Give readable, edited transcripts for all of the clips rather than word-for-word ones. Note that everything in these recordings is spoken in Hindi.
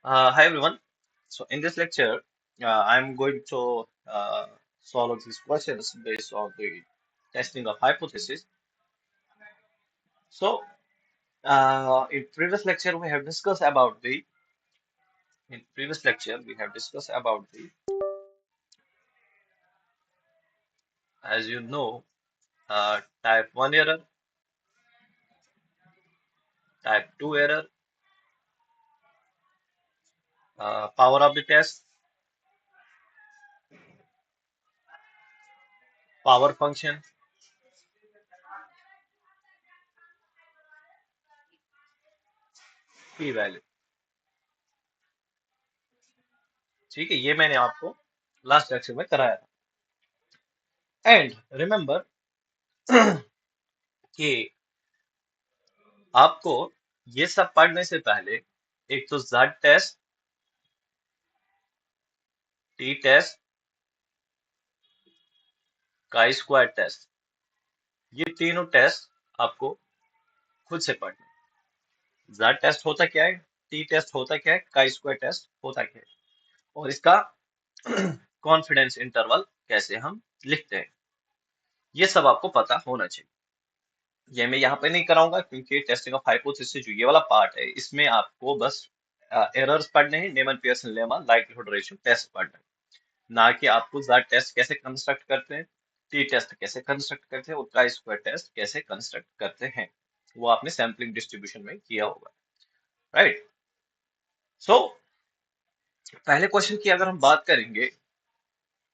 Hi everyone. So in this lecture, I'm going to solve these questions based on the testing of hypothesis. So in previous lecture we have discussed about the in previous lecture we have discussed about the as you know type 1 error, type 2 error, power of the test, power function, p value. ठीक है, ये मैंने आपको लास्ट लेक्चर में कराया था एंड रिमेम्बर कि आपको ये सब पढ़ने से पहले एक तो Z test, T test, chi square test, ये तीनों टेस्ट आपको खुद से पढ़ने। जेड टेस्ट होता क्या है, टी टेस्ट होता क्या है, काई स्क्वायर टेस्ट होता क्या है, और इसका कॉन्फिडेंस इंटरवल कैसे हम लिखते हैं, ये सब आपको पता होना चाहिए। ये मैं यहाँ पे नहीं कराऊंगा क्योंकि टेस्टिंग ऑफ हाइपोथेसिस जो ये वाला पार्ट है इसमें आपको बस एरर्स पढ़ने हैं, Neyman Pearson lemma, likelihood ratio test पढ़ना है, ना कि आपको जेड टेस्ट कैसे कंस्ट्रक्ट करते हैं, टी टेस्ट कैसे कंस्ट्रक्ट करते हैं और काई स्क्वायर टेस्ट कैसे कंस्ट्रक्ट करते हैं, वो आपने सैम्पलिंग डिस्ट्रीब्यूशन में किया होगा, राइट। सो पहले क्वेश्चन की अगर हम बात करेंगे,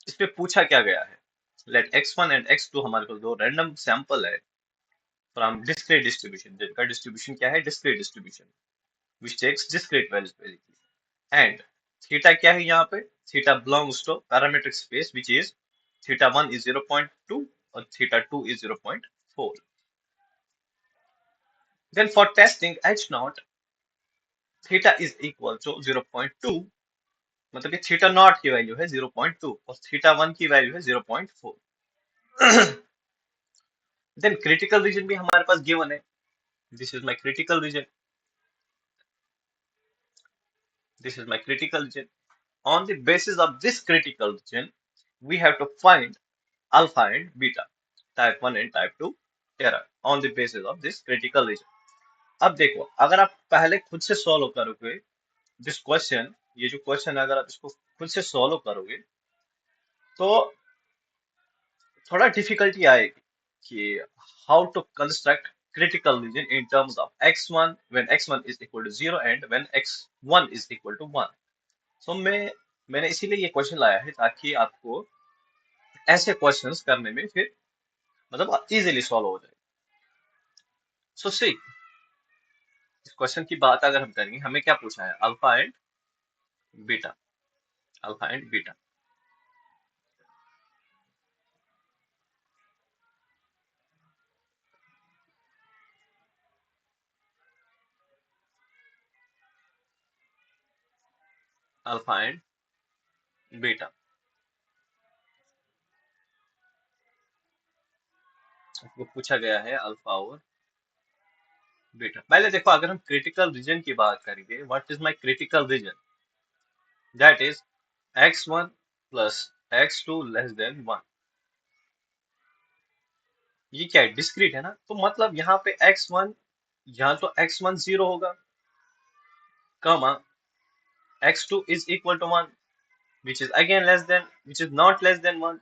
इसमें पूछा क्या गया है, लेट x1 एंड x2 हमारे पास दो रैंडम सैंपल है फ्रॉम डिस्क्रीट डिस्ट्रीब्यूशन, जिनका डिस्ट्रीब्यूशन क्या है, discrete distribution which takes discrete values basically, and theta क्या है यहाँ पे, theta belongs to parametric space which is theta 1 is 0.2 और theta 2 is 0.4. Then for testing h naught, theta is equal to 0.2, मतलब ये theta naught की वैल्यू है 0.2 और theta 1 की वैल्यू है 0.4. Then critical region भी हमारे पास given है, this is my critical region, this is my critical region. On the basis of this critical region, we have to find alpha and beta, type 1 and type 2 error on the basis of this critical region. अब देखो, अगर आप पहले खुद से सॉल्व करोगे दिस क्वेश्चन, ये जो क्वेश्चन है अगर आप इसको खुद से सॉल्व करोगे तो थोड़ा डिफिकल्टी आएगी कि how to construct critical region in terms of x1 when x1 is equal to 0 and when x1 is equal to 1. so मैंने इसीलिए ये क्वेश्चन लाया है ताकि आपको ऐसे क्वेश्चंस करने में फिर मतलब इजीली सॉल्व हो जाए। सो सी, इस क्वेश्चन की बात अगर हम करेंगे, हमें क्या पूछा है, alpha and beta, alpha and beta. Alpha and beta वो पूछा गया है, अल्फा और बीटा। पहले देखो, अगर हम क्रिटिकल रीजन की बात करेंगे, what is my critical reason, that is x1 plus x2 less than 1। ये क्या है, डिस्क्रीट है ना, तो मतलब यहाँ पे x1, यहाँ तो x1 0 होगा, कमा x2 is equal to 1 which is again less than, which is not less than 1,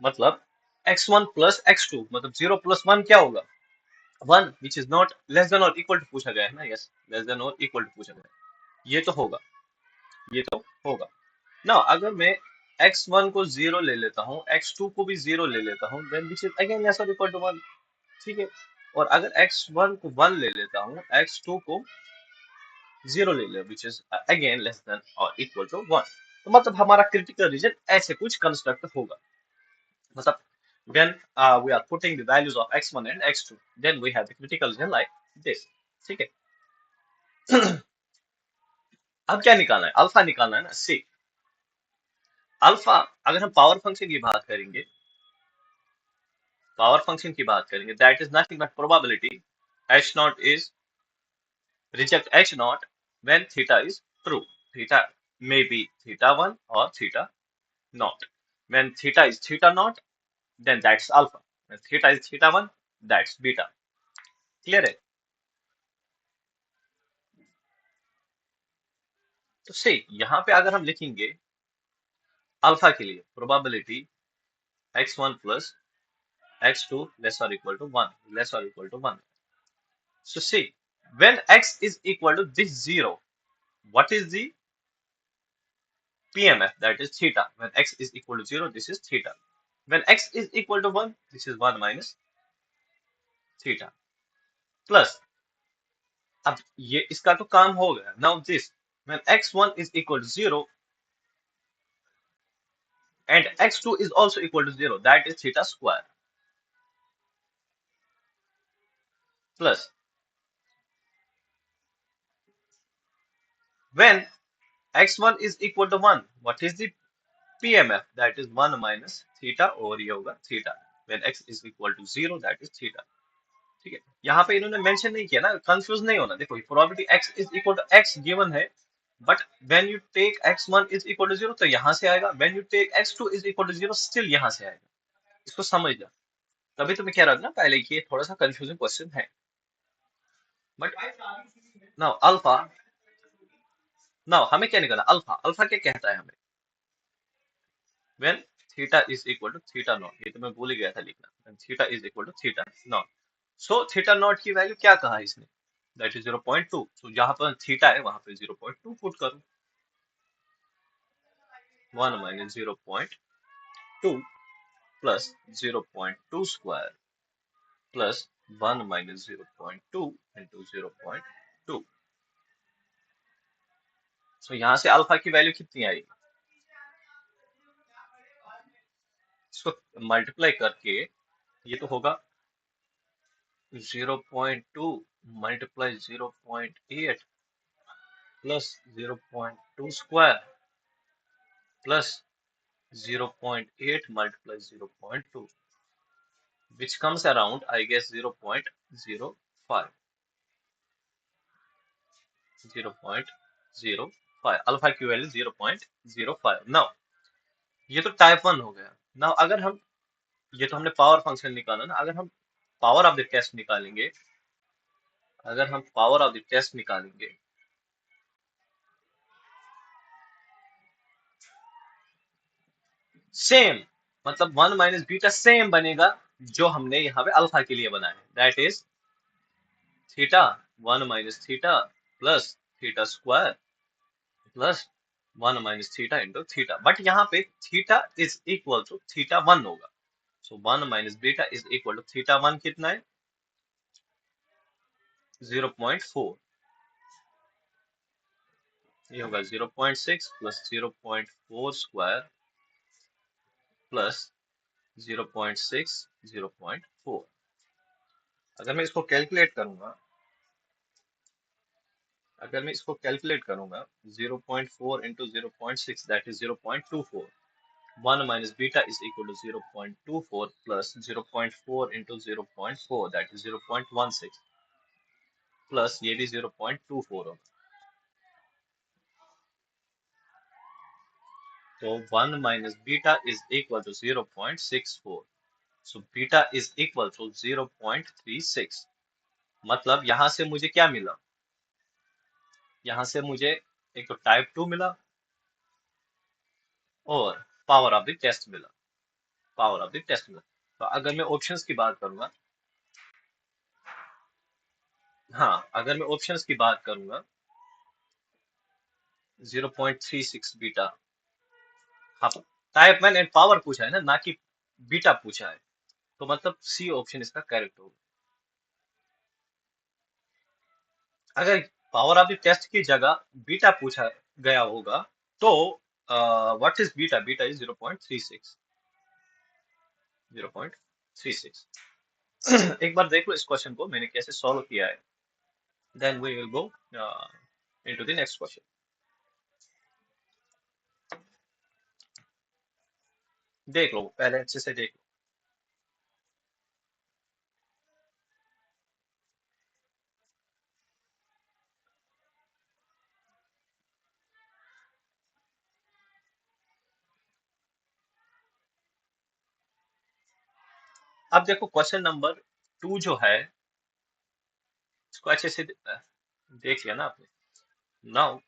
मतलब x1 प्लस x2 मतलब 0 प्लस 1 क्या होगा, 1 which is not less than or equal to पूछा गया है ना, यस लेस देन और इक्वल टू पूछा गया है, ये तो होगा, ये तो होगा ना। अगर मैं x1 को 0 ले लेता हूँ, x2 को भी 0 ले लेता हूँ, then which is again less और इक्वल टू 1, ठीक है। और अगर x1 को 1 ले लेता हूँ, x2 को 0 ले ले विच इज अगेन लेस देन और इक्वल टू 1, तो मतलब हमारा क्रिटिकल रीजन ऐसे कुछ कंस्ट्रक्ट होगा, मतलब when we are putting the values of x1 and x2, then we have the critical region like this, ठीक है। अब क्या निकालना है, अल्फा निकालना है ना, सी अल्फा, अगर हम पावर फंक्शन की बात करेंगे, पावर फंक्शन की बात करेंगे, that is nothing but probability h naught is, reject h naught when theta is true. Theta may be theta 1 or theta naught. When theta is theta naught, then that's alpha. When theta is theta 1, that's beta. Clear है? तो से यहाँ पे अगर हम लिखेंगे अल्फा के लिए probability x1 plus x2 less or equal to 1, less or equal to 1. So see, when x is equal to this 0, what is the PMF? That is theta. When x is equal to 0, this is theta. When x is equal to 1, this is 1 minus theta. Plus, अब ये इसका तो काम हो गया. Now this, when x1 is equal to 0 and x2 is also equal to 0, that is theta square. Plus, when x1 is equal to 1, what is the PMF? That is 1 minus theta over ये होगा theta. When x is equal to 0, that is theta. ठीक है, यहाँ पे इन्होंने मेंशन नहीं किया ना, कंफ्यूज नहीं होना. देखो probability x is equal to x given है, but when you take x1 is equal to 0 तो यहाँ से आएगा, when you take x2 is equal to 0 still यहाँ से आएगा. इसको समझ लो. तभी तो मैं कह रहा था ना पहले कि ये थोड़ा सा कंफ्यूजिंग क्वेश्चन है. बट नाउ अल्फा, नाउ हमें क्या निकालना? अल्फा. अल्फा क्या कहता है हमें? When theta is equal to theta not. ये तो मैं भूल ही गया था लिखना. When theta is equal to theta not. So theta not की वैल्यू क्या कहा इसने? That is 0.2. सो जहां पर थीटा है वहां पे 0.2 पुट करो. 1 minus 0.2 plus 0.2 square plus 1 minus 0.2 into 0.2. सो यहाँ से अल्फा की वैल्यू कितनी आएगी? इसको मल्टीप्लाई करके ये तो होगा 0.2 multiply 0.8 plus 0.2 square plus 0.8 multiply 0.2, which comes around, I guess, 0.05. 0.05. Alpha की वैल्यू 0.05. नाउ ये तो टाइप 1 हो गया. नाउ अगर हम, ये तो हमने पावर फंक्शन निकाला ना, अगर हम पावर ऑफ द टेस्ट निकालेंगे, अगर हम पावर ऑफ द टेस्ट निकालेंगे, सेम मतलब 1 माइनस बीटा सेम बनेगा जो हमने यहाँ पे अल्फा के लिए बनाया है. That is theta 1 minus theta plus theta square plus 1 minus theta into theta. But यहाँ पे theta is equal to theta 1 होगा. So 1 minus beta is equal to theta 1 कितना है? 0.4. ये होगा 0.6 प्लस 0.4 स्क्वायर प्लस 0.6 0.4. अगर मैं इसको कैलकुलेट करूंगा, अगर मैं इसको कैलकुलेट करूंगा 0.4 into 0.6 that is 0.24. 1 minus beta is equal to 0.24 plus 0.4 into 0.4 that is 0.16 plus ये भी 0.24 होगा. तो 1 minus beta is equal to 0.64. So beta is equal to 0.36. मतलब यहां से मुझे क्या मिला? यहां से मुझे एक तो टाइप 2 मिला और पावर ऑफ द टेस्ट मिला. पावर ऑफ द टेस्ट मिला. तो अगर मैं ऑप्शंस की बात करूंगा, हाँ अगर मैं ऑप्शंस की बात करूंगा 0.36 बीटा. हाँ, टाइप 1 एंड पावर पूछा है ना कि बीटा पूछा है, तो मतलब सी ऑप्शन इसका करेक्ट होगा. अगर पावर ऑफ द टेस्ट की जगह बीटा पूछा गया होगा तो what is beta? Beta is 0.36. 0.36. एक बार देख लो इस क्वेश्चन को मैंने कैसे सॉल्व किया है, then we will go into the next question. देख लो पहले अच्छे से देख लो. अब देखो क्वेश्चन नंबर 2 जो है, इसको अच्छे से देख लिया ना आपने? नाउ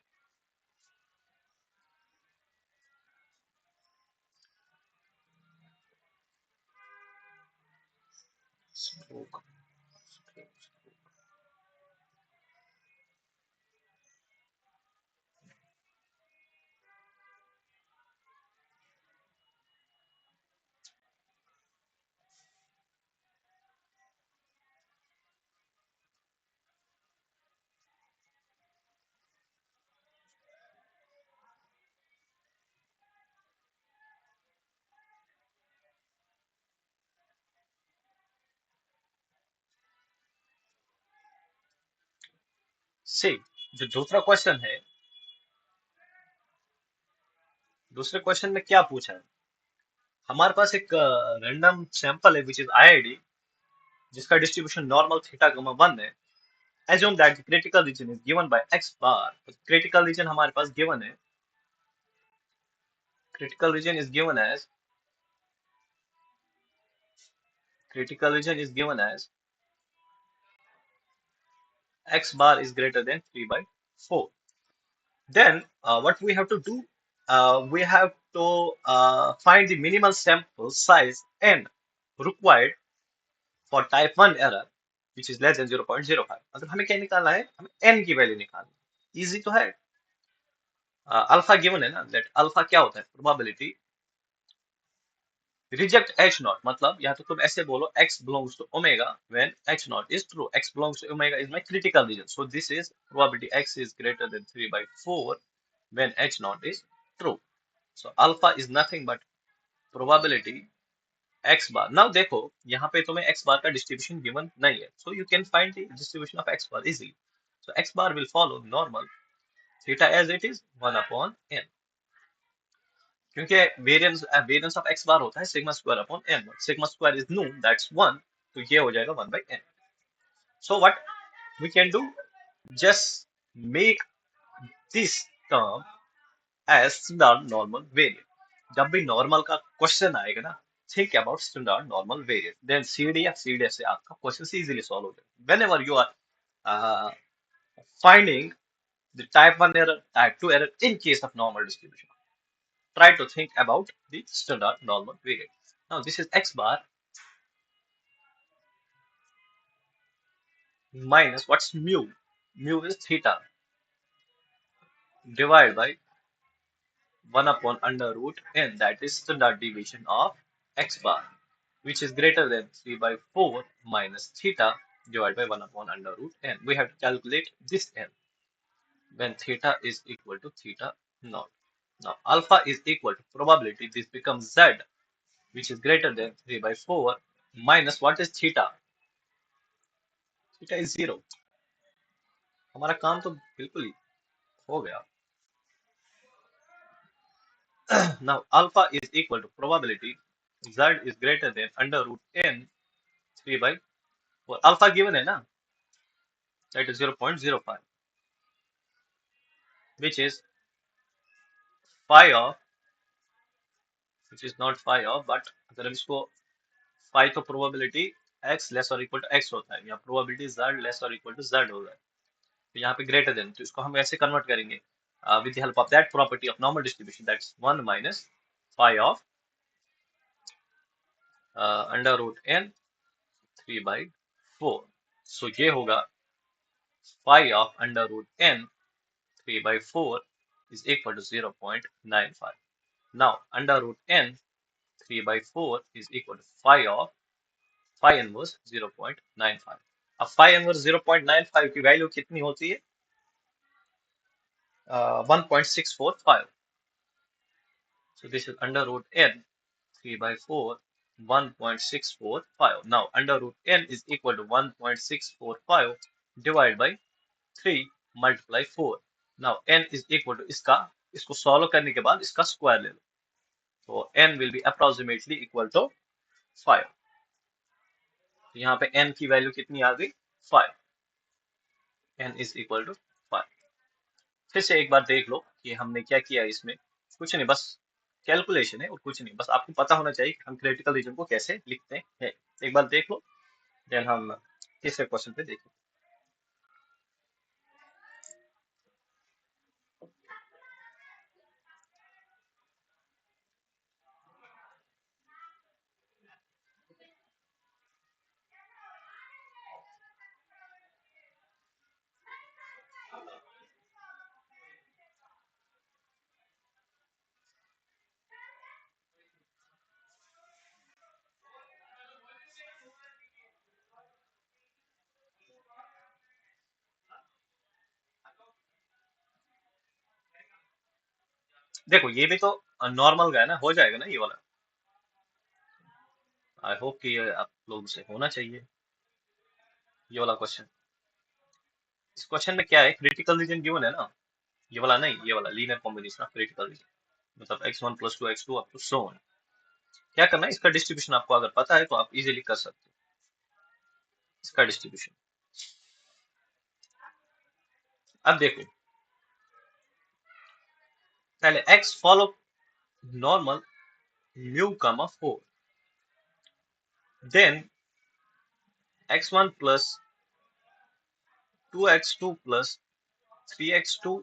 से जो दूसरा क्वेश्चन है, दूसरे क्वेश्चन में क्या पूछा है? हमारे पास एक रैंडम सैंपल है विच इज आईआईडी, जिसका डिस्ट्रीब्यूशन नॉर्मल थीटा गामा 1 है। assume that the critical region is given by x bar. critical region हमारे पास given है, critical region is given as critical region is given as x bar is greater than 3 by 4. Then what we have to do, we have to find the minimal sample size n required for type 1 error which is less than 0.05. मतलब हमें क्या निकालना है? हमें n की वैल्यू निकालनी है। इजी तो है। अल्फा गिवन है ना, लेट अल्फा क्या होता है? प्रोबेबिलिटी रिजेक्ट h नॉट, मतलब या तो तुम ऐसे बोलो x belongs to omega when h not is true. x belongs to omega is my critical region, so this is probability x is greater than 3 by 4 when h naught is true. So alpha is nothing but probability x bar. Now देखो यहाँ पे तुम्हें x bar का distribution given नहीं है, so you can find the distribution of x bar easily. So x bar will follow normal theta as it is 1 upon n, क्योंकि वेरिएंस ऑफ x बार होता है sigma square upon n। Sigma square is known, that's 1, तो ये हो जाएगा 1 by n। So what we can do, just make this term as standard normal variant. जब भी नॉर्मल का क्वेश्चन आएगा ना, think about standard normal variant, then CD या सीडी से आपका क्वेश्चन इजीली सॉल्व हो जाएगा। Whenever you are finding the type 1 error, type 2 error in case of normal distribution, try to think about the standard normal variant. Now this is x bar minus what's mu? Mu is theta divided by 1 upon under root n, that is standard deviation of x bar, which is greater than 3 by 4 minus theta divided by 1 upon under root n. We have to calculate this n when theta is equal to theta naught. Now alpha is equal to probability, this becomes z, which is greater than 3 by 4 minus what is theta? Theta is 0. हमारा काम तो बिल्कुल ही हो गया। Now alpha is equal to probability z is greater than under root n 3 by 4. Alpha given है ना, that is 0.05, which is phi of, which is not phi of, but अगर हम इसको phi तो probability x less or equal to x होता है, या probability z less or equal to z होगा, तो यहाँ पे greater than, तो इसको हम ऐसे convert करेंगे with the help of that property of normal distribution, that's 1 minus phi of under root n 3 by 4. So ये होगा phi of under root n 3 by 4 is equal to 0.95. Now under root n 3 by 4 is equal to phi inverse 0.95. अब phi inverse 0.95 की वैल्यू कितनी होती है? 1.645. So this is under root n 3 by 4 1.645. Now under root n is equal to 1.645 divided by 3 multiply 4. Now n is equal to इसको सॉल्व करने के बाद इसका स्क्वायर ले लो, तो n will be approximately equal to 5. तो यहाँ पे n की वैल्यू कितनी आ गई? 5. n is equal to 5. फिर से एक बार देख लो कि हमने क्या किया इसमें। कुछ नहीं, बस कैलकुलेशन है और कुछ नहीं, बस आपको पता होना चाहिए कि हम क्रिटिकल रीजन को कैसे लिखते हैं। एक बार देख लो, देन हम तीसरे क्वेश्चन पे देखें। देखो ये भी तो नॉर्मल का है ना, हो जाएगा ना ये वाला। आई होप कि ये आप लोगों से होना चाहिए ये वाला क्वेश्चन। इस क्वेश्चन में क्या है, क्रिटिकल रीजन गिवन है ना, ये वाला नहीं, ये वाला linear combination of critical region, मतलब x1 + 2 x2 up to so on. क्या करना है, इसका डिस्ट्रीब्यूशन आपको अगर पता है तो आप इजीली कर सकते हो इसका डिस्ट्रीब्यूशन। अब देखो, पहले x follow normal mu comma 4, then x1 + 2x2 + 3x2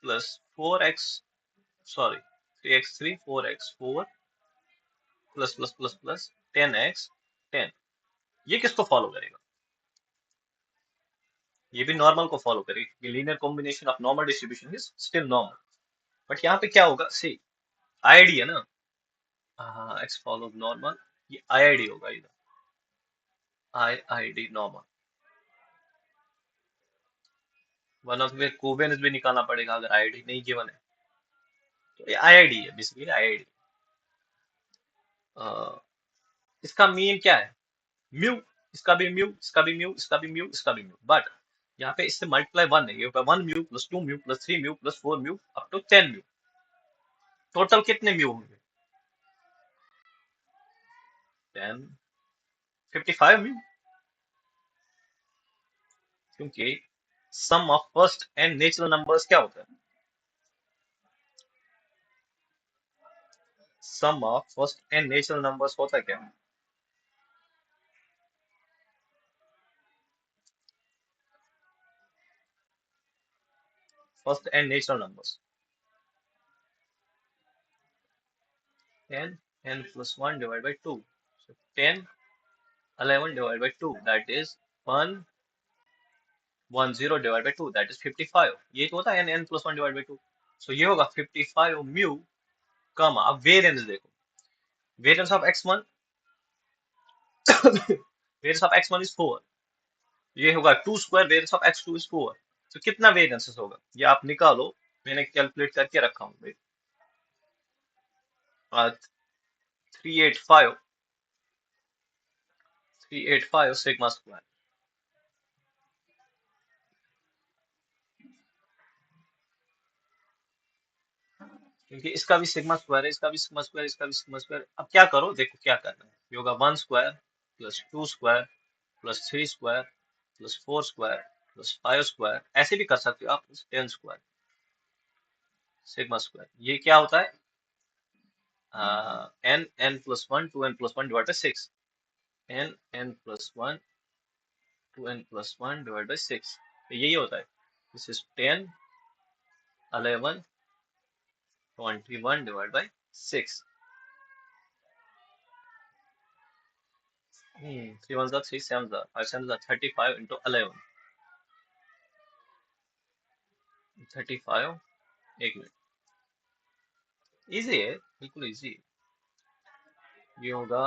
+ 4x, sorry 3x3 4x4 ++++ 10x 10। ये किसको फॉलो करेगा, ये भी नॉर्मल को फॉलो करेगा। Linear combination of normal distribution is still normal, but यहाँ पे क्या होगा, सी आईआईडी है ना, हाँ एक्स फॉलो नॉर्मल, ये आईआईडी होगा इधर, IID normal, one of the covariance भी निकालना पड़ेगा अगर आईआईडी नहीं गिवन है, तो ये आईआईडी है बेसिकली आईआईडी। इसका मीन क्या है, म्यू, इसका भी म्यू, इसका भी म्यू, इसका भी म्यू, इसका भी म्यू, बट यहाँ पे इससे मल्टीप्लाई वन है, ये होगा 1 mu + 2 mu + 3 mu + 4 mu up to 10 mu. Total कितने म्यू होंगे, 10 55 म्यू, क्योंकि sum of first n natural numbers क्या होता है, sum of first n natural numbers होता है क्या, first n natural numbers, 10 n + 1 divided by 2, so 10 11 divided by 2 that is 1 10 divided by 2 that is 55, ये तो होता है n + 1 divided by 2, so ये होगा 55 म्यू कमा, अब वेरिएंस देखो, variance of x1 variance of x1 is 4, ये होगा 2 square variance of x2 is 4, तो कितना वेरिएंसेस होगा ये आप निकालो, मैंने कैलकुलेट करके रखा हूँ, 385 385 सिग्मा स्क्वायर, क्योंकि इसका भी सिग्मा स्क्वायर है, इसका भी सिग्मा स्क्वायर, इसका भी सिग्मा स्क्वायर। अब क्या करो, देखो क्या करना है, ये होगा 1 square + 2 square + 3 square + 4 square + 5 square, ऐसे भी कर सकते हो आप, 10 स्क्वायर सिग्मा स्क्वायर। ये क्या होता है, n + 1 2n + 1 divided by 6, n + 1 2n + 1 divided by 6, तो यही होता है, this is 10 11 21 divided by 6, 3 1s are 3 7s are 5 7s are 35 into 11, 35, एक मिनट, इजी है बिल्कुल इजी है, ये होगा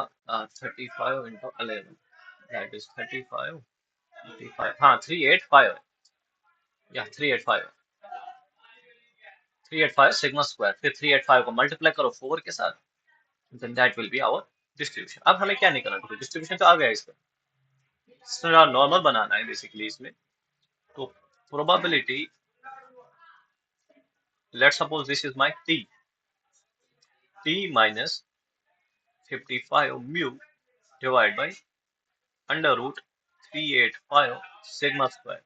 35 into 11 दैट इज 35 35, हाँ 385 या 385 385 सिग्मा स्क्वायर, फिर 385 को मल्टीप्लाई करो 4 के साथ, then that will be our distribution. अब हमें क्या निकालना है, डिस्ट्रीब्यूशन तो आ गया इसका नॉर्मल बनाना है बेसिकली इसमें, तो probability, let's suppose this is my t minus 55 mu divided by under root 385 sigma square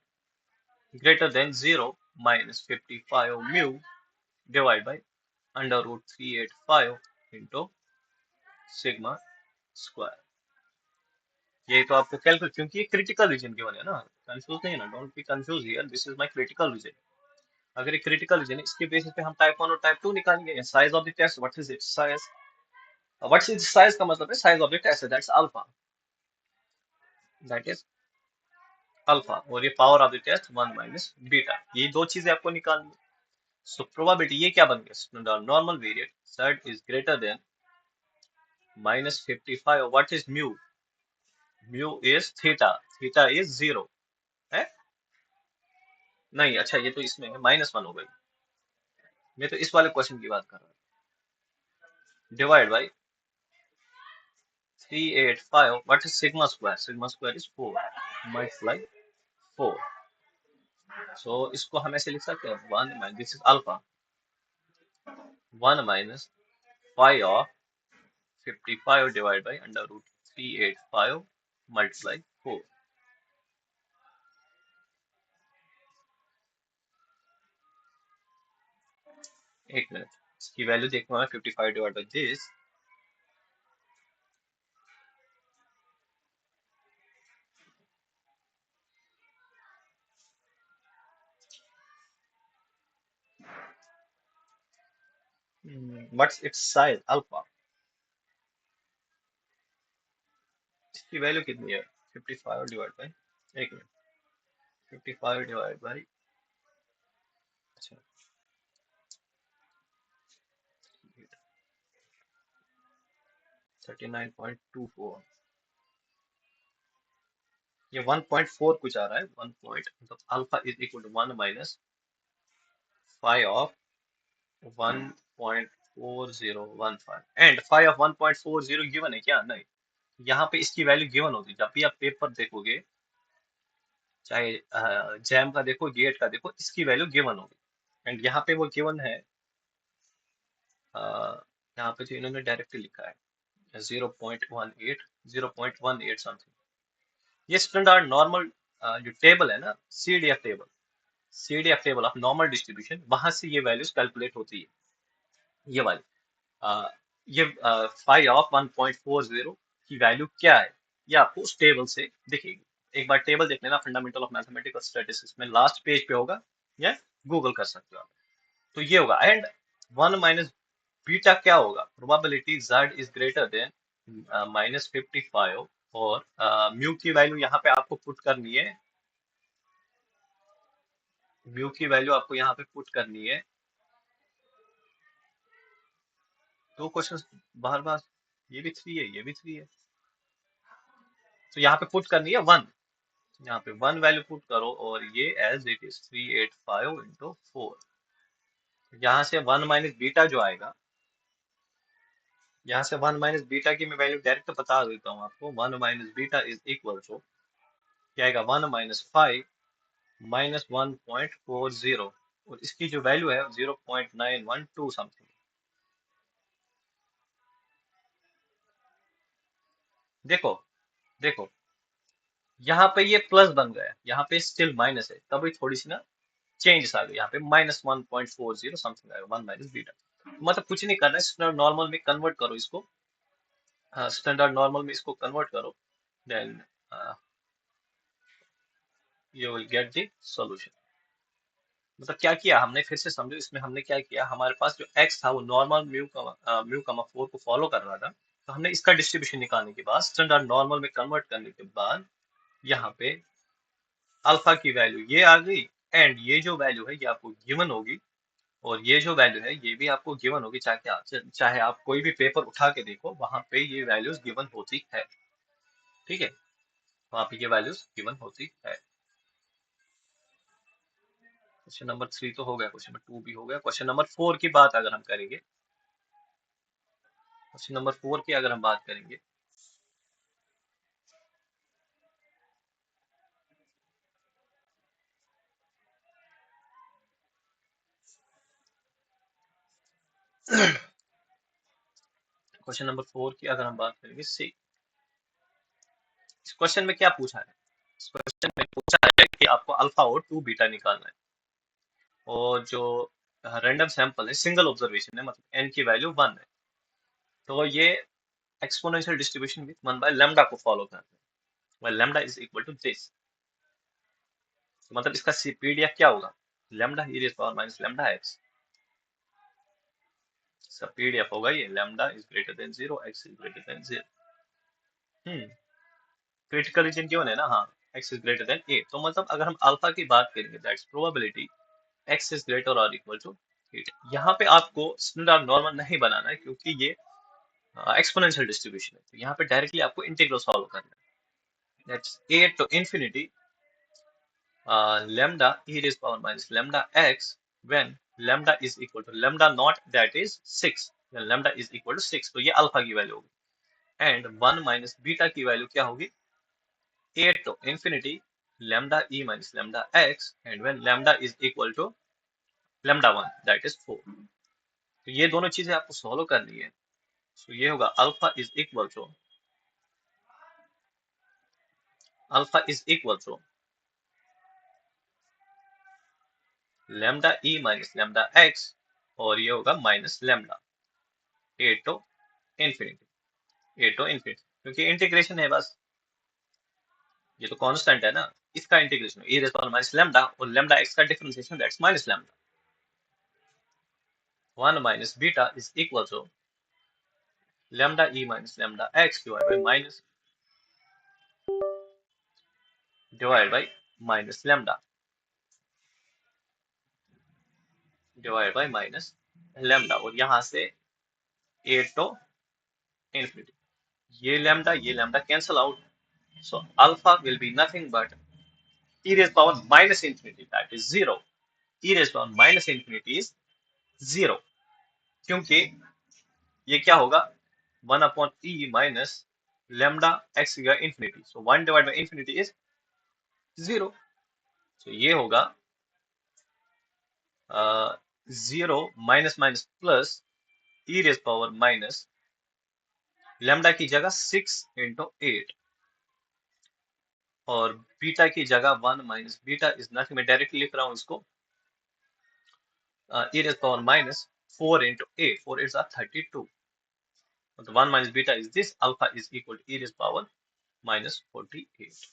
greater than 0 minus 55 mu divided by under root 385 into sigma square. ये तो आपको कैलकुलेट, क्योंकि ये क्रिटिकल रीजन गिवन है ना, कंफ्यूज नहीं है ना, don't be confuse here, this is my critical reason. अगर ये क्रिटिकल रीजन है, इसके बेसिस पे हम टाइप 1 और टाइप 2 निकालेंगे। Size of the test, what is its size, what is size का मतलब है size of the test, that's alpha, that is alpha. और ये power of the test 1 minus beta, ये दो चीजें आपको निकालनी। सो प्रोबेबिलिटी ये क्या बन गया, normal variate z is greater then -55। What is mu, mu is theta, theta is 0 है नहीं, अच्छा ये तो इसमें है -1 हो गई, मैं तो इस वाले क्वेश्चन की बात कर रहा हूँ। Divide by 385, what is sigma square, sigma square is 4 multiply 4। So इसको हम ऐसे लिख सकते हैं 1 minus, this is alpha, 1 minus 5 of 55 divide by under root 385 multiply 4। एक मिनट, इसकी वैल्यू देखूंगा 55 divide by this, what's its size alpha, इसकी वैल्यू कितनी है 55 डिवाइड बाई, एक मिनट, 55 डिवाइड बाई, अच्छा 39.24, ये 1.4 कुछ आ रहा है, 1 पॉइंट, मतलब alpha is equal to 1 minus 5 of 1.4015 and 5 of 1.40 given है क्या, नहीं, यहाँ पे इसकी वैल्यू गिवन होती है। जब भी आप पेपर देखोगे, चाहे जैम का देखो, गेट का देखो, इसकी वैल्यू गिवन होगी। एंड यहाँ पे वो गिवन है, यहाँ पे जो इन्होंने डायरेक्टली लिखा है 0.18, 0.18 समथिंग। ये स्टैंडर्ड नॉर्मल जो टेबल है ना, CDF table, CDF table of normal distribution, वहां से ये वैल्यूज कैलकुलेट होती है। ये वाली ये 5 ऑफ 1.40 की वैल्यू क्या है, ये आपको उस टेबल से दिखेगी। एक बार टेबल देख लेना, फंडामेंटल ऑफ मैथमेटिकल स्टैटिस्टिक्स में लास्ट पेज पे होगा, या गूगल कर सकते हो आप। तो ये होगा, एंड 1 माइनस बीटा क्या होगा, probability z is greater then -55, और म्यू की वैल्यू यहाँ पे आपको पुट करनी है, म्यू की वैल्यू आपको यहाँ पे पुट करनी है। दो क्वेश्चंस बार बार, ये भी 3 है, ये भी 3 है, तो यहाँ पे पुट करनी है 1, यहाँ पे 1 वैल्यू पुट करो, और ये एज इट इज 385 इंटू 4। यहाँ से 1 माइनस बीटा जो आएगा, यहाँ से 1 माइनस बीटा की मैं वैल्यू डायरेक्ट बता देता हूँ आपको। 1 minus beta is equal to क्या आएगा, 1 माइनस 5 माइनस 1.40, और इसकी जो वैल्यू है 0.912 समथिंग। देखो देखो, यहाँ पे ये प्लस बन गया, यहाँ पे स्टिल माइनस है, तभी थोड़ी सी ना चेंजेस आ गए, यहाँ पे -1.40 समथिंग आएगा 1 माइनस बीटा। मतलब कुछ नहीं करना है, स्टैंडर्ड नॉर्मल में कन्वर्ट करो इसको, स्टैंडर्ड नॉर्मल में इसको कन्वर्ट करो, then you will get the solution. मतलब क्या किया हमने, फिर से समझो, इसमें हमने क्या किया, हमारे पास जो x था वो नॉर्मल म्यू कमा 4 को फॉलो कर रहा था, तो हमने इसका डिस्ट्रीब्यूशन निकालने के बाद, स्टैंडर्ड नॉर्मल में कन्वर्ट करने के बाद, यहाँ पे अल्फा की वैल्यू ये आ गई, एंड ये जो वैल्यू है ये आपको गिवन होगी, और ये जो वैल्यू है ये भी आपको गिवन होगी, चाहे आप कोई भी पेपर उठा के देखो, वहां पे ये वैल्यूज गिवन होती है। ठीक है, वहां पे ये वैल्यूज गिवन होती है। क्वेश्चन नंबर 3 तो हो गया, क्वेश्चन नंबर 2 भी हो गया। क्वेश्चन नंबर 4 की बात अगर हम करेंगे, क्वेश्चन नंबर 4 की अगर हम बात करेंगे, क्वेश्चन नंबर 4 की अगर हम बात करेंगे, सी, इस क्वेश्चन में क्या पूछा है, इस क्वेश्चन में पूछा है कि आपको अल्फा और 2 बीटा निकालना है, और जो रैंडम सैंपल है, सिंगल ऑब्जर्वेशन है, मतलब n की वैल्यू 1 है, तो ये exponential distribution with 1 by lambda को फॉलो करते हैं, वह lambda is equal to this. मतलब इसका पीडीएफ क्या होगा, lambda e raise power minus lambda x, इसका पीडीएफ होगा ये lambda is greater than 0, x is greater than 0। Critical region क्यों है ना, हाँ, x is greater then a। तो मतलब अगर हम अल्फा की बात करेंगे, that's probability x is greater और इक्वल टू 8। यहाँ पे आपको स्टैंडर्ड नॉर्मल नहीं बनाना है क्योंकि ये एक्सपोनेंशियल डिस्ट्रीब्यूशन है, तो यहाँ पे डायरेक्टली आपको इंटीग्रल सॉल्व करना है। That's a to infinity lambda e raised power minus lambda x when lambda is equal to lambda naught, that is 6, when lambda is equal to 6, तो ये अल्फा की वैल्यू होगी। एंड 1 माइनस बीटा की वैल्यू क्या होगी, a to infinity lambda e minus lambda x, and when lambda is equal to lambda 1, that is 4। तो ये दोनों चीजें आपको सॉल्व करनी है। तो ये होगा alpha is equal to lambda e minus lambda x, और ये होगा minus lambda a to infinity, क्योंकि इंटीग्रेशन है बस, ये तो कांस्टेंट है ना, इसका integration e raised power minus lambda और lambda x का differentiation, that's minus lambda। 1 minus beta is equal to lambda e minus lambda x divided by minus lambda और यहां से a to infinity, ये lambda cancel out, so alpha will be nothing but e raised power minus infinity, that is 0। e raised power minus infinity is 0, क्योंकि ये क्या होगा 1 upon e minus lambda x infinity, so 1 divided by infinity is 0, so ये होगा 0 minus minus plus e raise power minus lambda की जगह 6 इंटू 8 और बीटा की जगह 1 माइनस बीटा इज नथिंग, मैं डायरेक्टली लिख रहा हूं इसको e raise power minus 4 into 8, 4 8 are 32, तो 1 minus beta is this, alpha is equal to e raise power minus 48।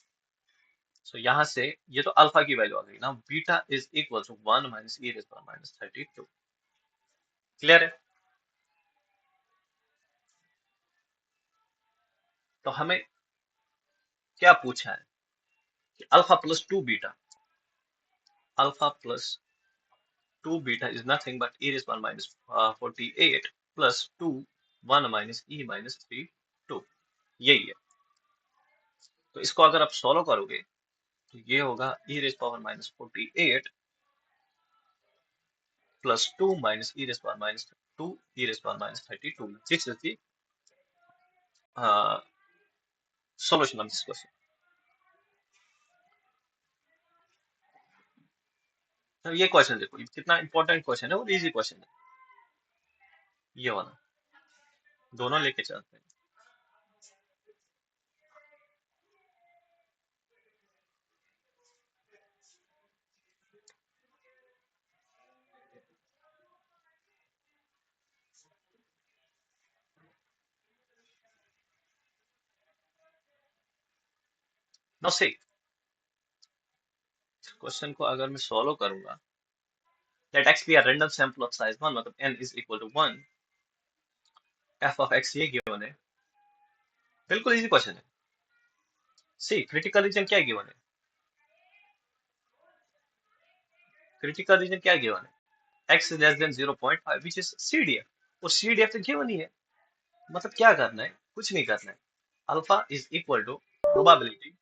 So यहां से ये तो अल्फा की वैल्यू आ गई ना, beta is equal to 1 minus e raise power minus 32। Clear है? तो हमें क्या पूछा है कि alpha plus 2 beta, alpha plus 2 beta is nothing but e raised 1 minus 48 plus 2 1 minus e minus 3 2, यही है। तो इसको अगर आप सॉल्व करोगे तो ये होगा e raised power minus 48 plus 2 minus e raised power minus 2 e raised power minus 32, this is the solution of this question। तो ये क्वेश्चन देखो कितना इंपॉर्टेंट क्वेश्चन है और इजी क्वेश्चन है, ये वाला दोनों लेके चलते हैं। नाउ सी, क्वेश्चन को अगर मैं सॉल्व करूंगा, let x be a random sample of size 1, मतलब n is equal to 1, f of x ये गिवन है, बिल्कुल इजी क्वेश्चन है। सी क्रिटिकल रीजन क्या गिवन है, क्रिटिकल रीजन क्या गिवन है, x is less than 0.5 which is CDF, और CDF तो गिवन ही है, मतलब क्या करना है, कुछ नहीं करना है। Alpha is equal to probability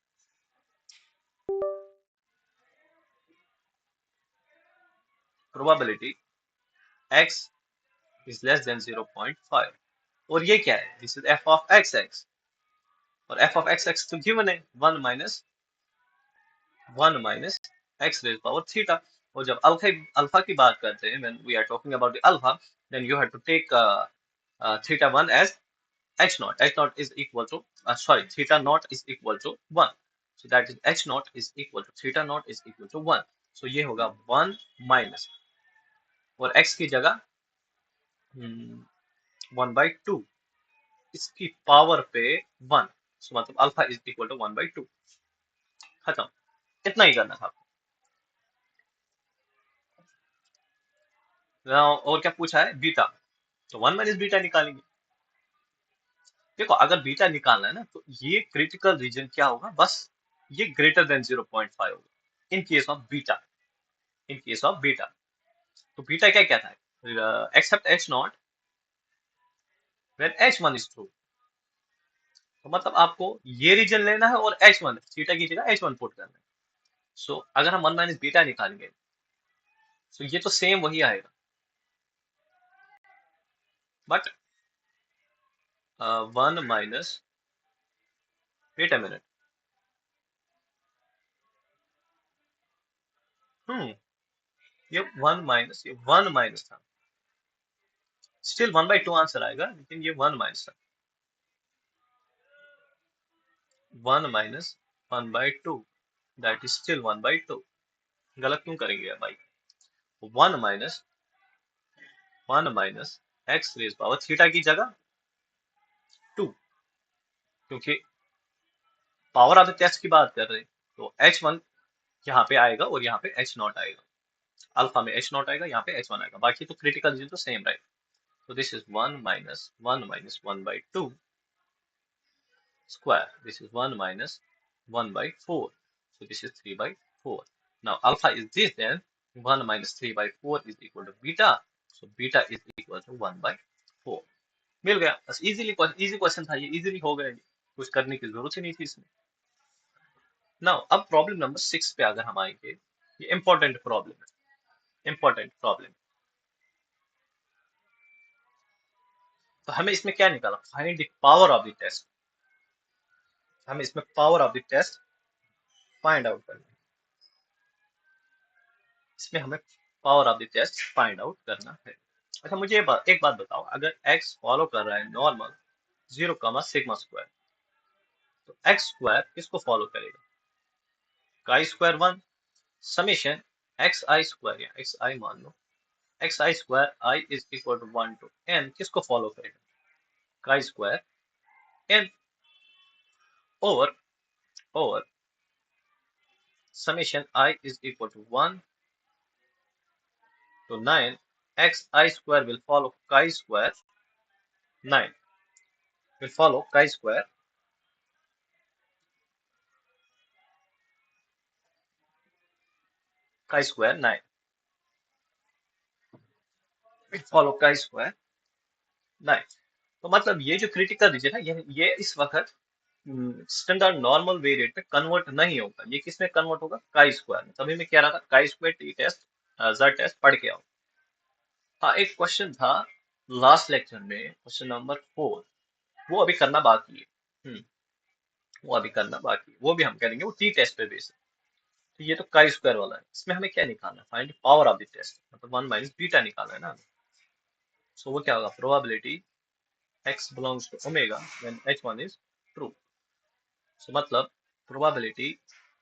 x is less than 0.5, और ये क्या है, this is f of xx, और f of xx तो गिवन है 1 minus x raise power theta, और जब अल्फा की बात करते हैं, when we are talking about the alpha, then you have to take theta 1 as h naught is equal to theta naught is equal to 1, so that is h naught is equal to theta naught is equal to 1, so ये होगा 1 माइनस और x की जगह 1/2, इसकी पावर पे 1, so मतलब अल्फा इज इक्वल टू 1/2। खत्म, इतना ही करना था। और क्या पूछा है? बीटा, तो 1 माइनस बीटा निकालेंगे। देखो अगर बीटा निकालना है ना, तो ये क्रिटिकल रीजन क्या होगा, बस ये ग्रेटर देन 0.5 होगा in case of beta. In case of beta, तो बीटा क्या कहता है? Accept H not when H1 is true. तो मतलब आपको ये रीजन लेना है और H1 थीटा की जगह H1 पुट करना है। सो अगर हम 1 माइनस बीटा निकालेंगे, तो ये तो सेम वही आएगा, but 1 minus, wait a minute, ये 1 माइनस था, स्टिल 1/2 आंसर आएगा, लेकिन ये 1 माइनस था। 1 माइनस 1/2 दैट इज स्टिल 1/2। गलत क्यों करेंगे यार भाई? 1 minus x raise power theta की जगह 2, क्योंकि पावर ऑफ द टेस्ट की बात कर रहे हैं, तो H1 यहाँ पे आएगा और यहाँ पे H नॉट आएगा। अल्फा में H नॉट आएगा, यहाँ पे H1 आएगा, बाकी तो क्रिटिकल रीजन तो सेम रहेगा। तो this is 1 minus 1/2 square. This is 1 minus 1/4. So this is 3/4. Now alpha is this, then 1 minus 3/4 is equal to beta. So beta is equal to 1/4. मिल गया बस, इजी क्वेश्चन था ये, इजीली हो गया, कुछ करने की जरूरत ही नहीं थी इसमें। नाउ अब प्रॉब्लम नंबर 6 पे अगर हम आएंगे, ये इंपॉर्टेंट प्रॉब्लम है, इंपॉर्टेंट प्रॉब्लम। तो हमें इसमें क्या निकाला? Find the power of the test. हमें इसमें power of the test find out करना है। इसमें हमें power of the test find out करना है। अच्छा मुझे एक बात बताओ, अगर x फॉलो कर रहा है नॉर्मल 0, सिग्मा स्क्वायर, तो x स्क्वायर किसको फॉलो करेगा? Chi square 1 summation x i square, या एक्स आई मान लो, x i square i is equal to 1 to n किसको फॉलो करेगा? Chi square n over over summation i is equal to 1 to 9, xi square will follow chi square 9, will follow chi square 9, will follow chi square 9। तो मतलब ये जो क्रिटिकल रीजन है, ये इस वक्त स्टैंडर्ड नॉर्मल वेरिएट में कन्वर्ट नहीं होगा। ये किस में कन्वर्ट होगा? काई स्क्वायर में। तभी मैं कह रहा था chi square T test Z test पढ़ के आओ। हाँ एक क्वेश्चन था लास्ट लेक्चर में, क्वेश्चन नंबर 4, वो अभी करना बाकी है। वो अभी करना बाकी है, वो भी हम करेंगे, वो टी टेस्ट पे बेस्ड। तो ये तो काई स्क्वायर वाला है, इसमें हमें क्या निकालना है? Find power of the test, मतलब 1 माइनस बीटा निकालना है ना। सो वो क्या होगा? Probability x belongs to omega when h1 is true। सो मतलब probability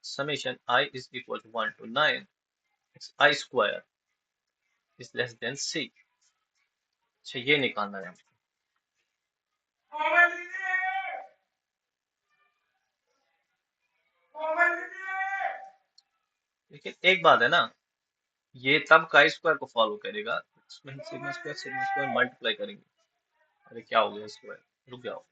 summation I is equal to 1 to 9 x I square is less than c। अच्छा ये निकालना है हमको। लेकिन एक बात है ना, ये तब काई स्क्वायर को फॉलो करेगा, इसमें सिग्मा स्क्वायर मल्टीप्लाई करेंगे। अरे क्या हो गया स्क्वायर, रुक जाओ।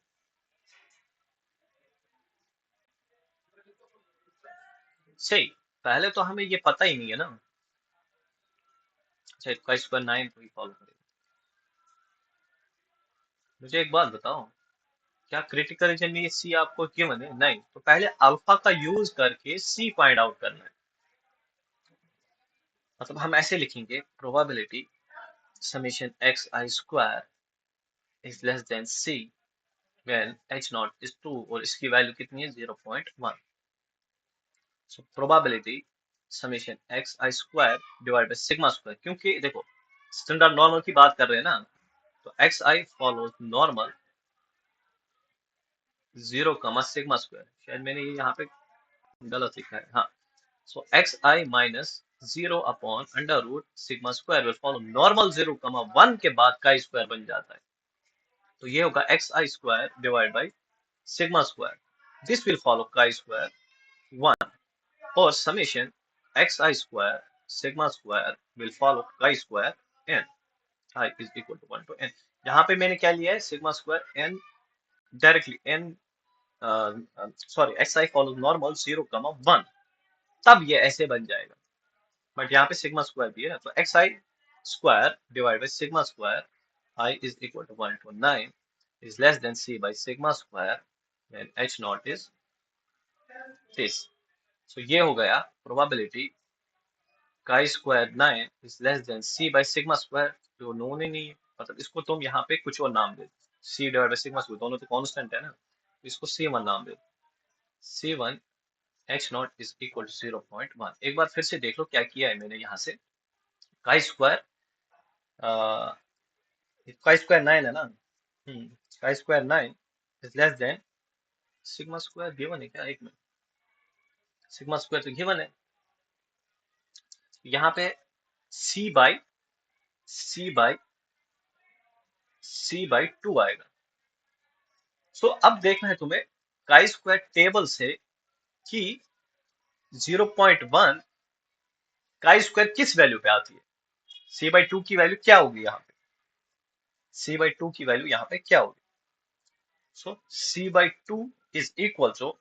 सही, पहले तो हमें ये पता ही नहीं है ना। अच्छा काई स्क्वायर 9 को ही फॉलो करेगा। मुझे एक बात बताओ, क्या क्रिटिकल रीजन में ये सी आपको गिवन है? नहीं, तो पहले अल्फा का यूज करके सी फाइंड आउट करना है। मतलब हम ऐसे लिखेंगे, probability summation x i square is less then see when H not is 2, और इसकी वैल्यू कितनी है? 0.1। So probability summation x i square divide by sigma square, क्योंकि देखो स्टैंडर्ड नॉर्मल की बात कर रहे हैं ना, तो एक्स आई फॉलोज नॉर्मल 0, सिग्मा स्क्वायर। शायद मैंने ये यहाँ पे गलत लिखा है, हाँ। So xi minus 0 upon under root sigma square will follow normal 0, 1 के बाद chi square बन जाता है। तो ये होगा xi² divide by sigma square, this will follow chi square 1, और summation xi² sigma square will follow chi square n, i is equal to 1 to n। यहाँ पे मैंने क्या लिया है, sigma square n directly n, sorry xi follow normal 0, 1, तब ये ऐसे बन जाएगा, बट यहाँ पे सिग्मा स्क्वायर भी है ना, तो xi² divide by sigma square I is equal to 1 to 9 is less than c by sigma square when h naught is this। So ये हो गया probability chi square 9 is less than c by sigma square, जो नोन ही नहीं है, मतलब इसको तुम यहाँ पे कुछ और नाम दे, c divide by sigma square, दोनों तो कांस्टेंट है ना, तो इसको c1 नाम दे, c1 h naught is equal to 0.1। एक बार फिर से देख लो क्या किया है मैंने यहाँ से, chi square chi square 9 है ना, chi square 9 is less than sigma square given है क्या, एक मिनट, सिग्मा स्क्वायर तो गिवन है, यहाँ पे c बाई टू आएगा। सो अब देखना है तुम्हें काई स्क्वायर टेबल से कि 0.1 काई स्क्वायर किस वैल्यू पे आती है, c/2 की वैल्यू क्या होगी, यहाँ पे c/2 की वैल्यू यहाँ पे क्या होगी। सो c/2 इज इक्वल टू,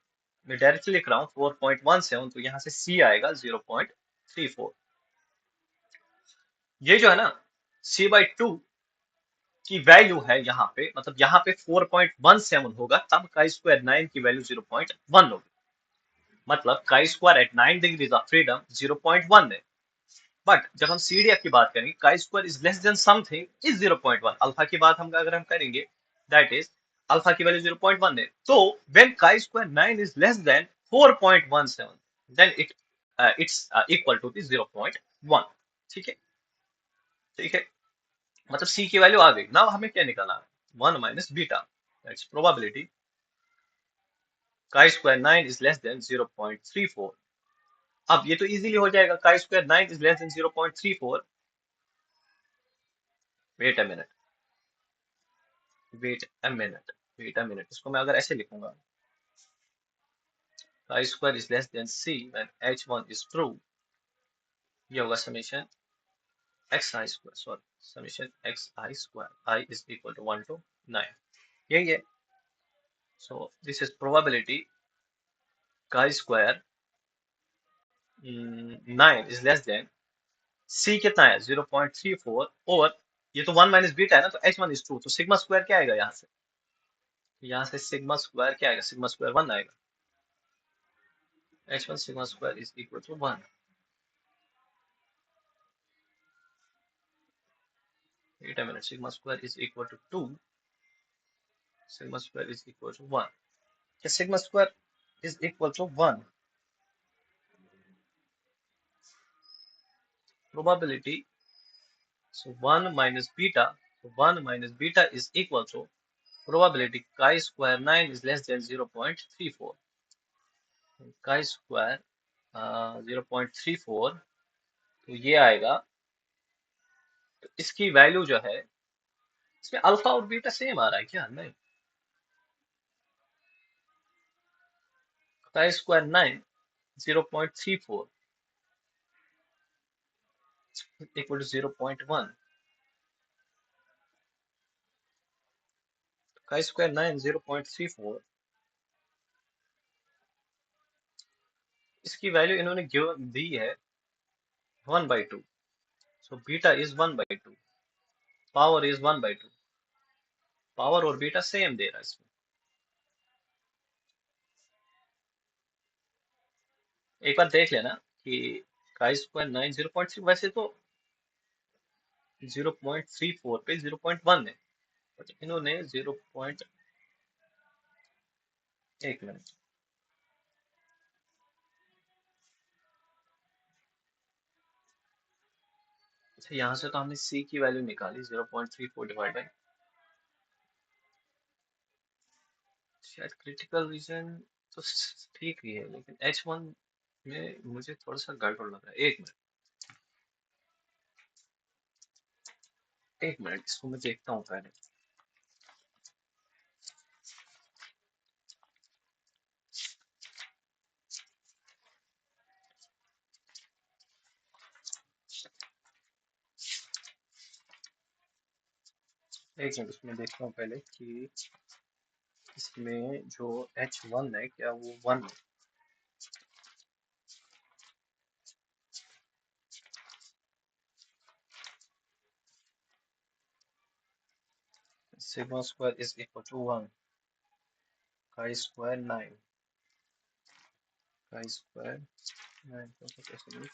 मैं डायरेक्टली लिख रहा हूँ 4.17, तो यहाँ से c आएगा 0.34। ये जो है ना c/2 की वैल्यू है यहाँ पे, मतलब यहाँ पे 4.17 होगा, तब काई स्क्वायर 9 की वैल्यू 0.1 होगी, मतलब chi square at 9 degrees of freedom 0.1 है। बट जब हम CDF की बात करेंगे, chi square is less than something is 0.1, alpha की बात हम अगर हम करेंगे, दैट इज अल्फा की वैल्यू 0.1 है, तो when chi square 9 is less than 4.17, then it's equal to 0.1। ठीक है, ठीक है, मतलब c की वैल्यू आ गई। नाउ हमें क्या निकालना है, 1 minus beta, that's probability chi square 9 is less than 0.34। अब ये तो इजीली हो जाएगा, chi square 9 is less than 0.34। Wait a minute, wait a minute, wait a minute, इसको मैं अगर ऐसे लिखूंगा, chi square is less than c when h1 is true, ये होगा summation xi square, sorry summation xi square, I is equal to 1 to 9, यही है। So this is probability chi square 9 is less than c कितना है 0.34, और ये तो 1 माइनस बीटा है ना, तो h1 इज ट्रू, तो सिग्मा स्क्वायर क्या आएगा यहाँ से, यहाँ से सिग्मा स्क्वायर क्या आएगा, सिग्मा स्क्वायर 1 आएगा, h1 sigma square is equal to 1। Wait a minute, sigma square is equal to 2, sigma square is equal to 1, क्या sigma square is equal to 1, probability, so 1 minus beta, so 1 minus beta is equal to probability chi square 9 is less than 0.34, chi square 0.34, तो ये आएगा, तो इसकी वैल्यू जो है, इसमें अल्फा और बीटा सेम आ रहा है क्या, नहीं, chi square 9 0.34 equal to 0.1, chi square 9 0.34, इसकी वैल्यू इन्होंने दी है 1/2, so beta is 1/2, power is 1/2, power और बीटा सेम दे रहा है इसमें। एक बार देख लेना कि chi स्क्वायर 9 0.3, वैसे तो 0.34 पे 0.1 है, बट इन्होंने 0. एक मिनट, अच्छा यहाँ से तो हमने c की वैल्यू निकाली 0.34 डिवाइड बाई, शायद क्रिटिकल रीजन तो ठीक ही है, लेकिन h1 में मुझे थोड़ा सा गड़बड़ लग रहा है, एक मिनट, एक मिनट, इसको मैं देखता हूँ पहले। एक मिनट इसमें देखता हूँ पहले कि इसमें जो H1 है क्या वो 1 है। Sigma square is equal to 1, chi square 9, काई स्क्वायर 9 तो कैसे नहीं,